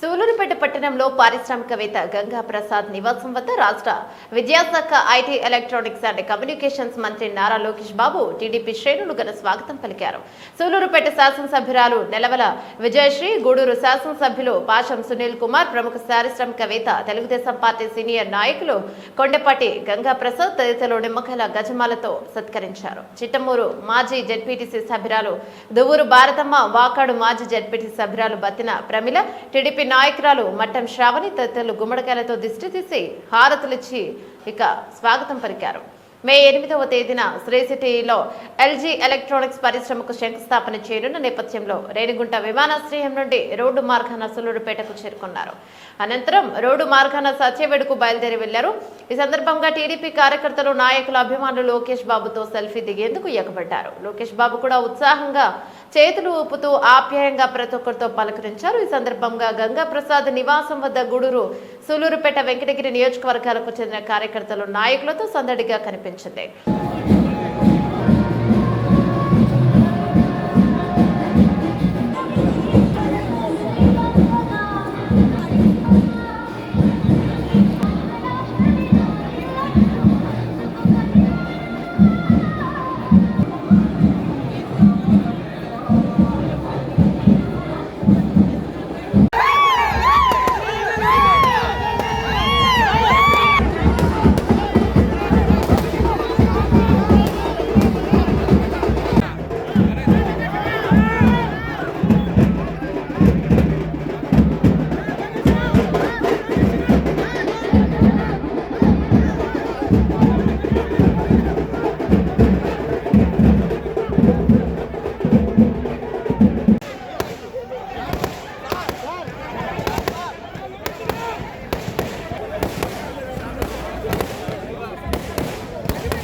సూలూరుపేట పట్టణంలో పారిశ్రామికవేత్త గంగా ప్రసాద్ నివాసం వద్ద రాష్ట్ర విద్యాశాఖ ఐటీ ఎలక్ట్రానిక్స్ అండ్ కమ్యూనికేషన్స్ మంత్రి నారా లోకేష్ బాబు టీడీపీ శ్రేణులు ఘన స్వాగతం పలికారు. సూలూరుపేట శాసనసభ్యురాలు నెలవల విజయశ్రీ, గూడూరు శాసనసభ్యులు పాశం సునీల్ కుమార్, ప్రముఖ పారిశ్రామికవేత్త తెలుగుదేశం పార్టీ సీనియర్ నాయకులు కొండపాటి గంగా ప్రసాద్ తదితరులు నిమ్మకాయల గజమాలతో సత్కరించారు. చిట్టమూరు మాజీ జెడ్పీటీసీ సభ్యురాలు దువ్వూరు భారతమ్మ, వాకాడు మాజీ జెడ్పీటీసీ సభ్యురాలు బత్తిన ప్రమిళ, టీడీపీ నాయకురాలు మట్టం శ్రావణి తదితరులు గుమ్మడికాయలతో దిష్టి తీసి హారతులిచ్చి ఇక స్వాగతం పలికారు. మే 8వ తేదీన శ్రీసిటీలో ఎల్జీ ఎలక్ట్రానిక్స్ పరిశ్రమకు శంకుస్థాపన చేయనున్న నేపథ్యంలో రేణిగుంట విమానాశ్రయం నుండి రోడ్డు మార్గాన సూలూరుపేటకు చేరుకున్నారు. అనంతరం రోడ్డు మార్గాన సత్యవేడుకు బయలుదేరి వెళ్లారు. ఈ సందర్భంగా టీడీపీ కార్యకర్తలు, నాయకుల అభిమానులు లోకేష్ బాబుతో సెల్ఫీ దిగేందుకు ఎగబడ్డారు. లోకేష్ బాబు కూడా ఉత్సాహంగా చేతులు ఊపుతూ ఆప్యాయంగా ప్రతి ఒక్కరితో పలకరించారు. ఈ సందర్భంగా గంగా ప్రసాద్ నివాసం వద్ద గూడూరు, సూలూరుపేట, వెంకటగిరి నియోజకవర్గాలకు చెందిన కార్యకర్తలు, నాయకులతో సందడిగా కనిపించింది.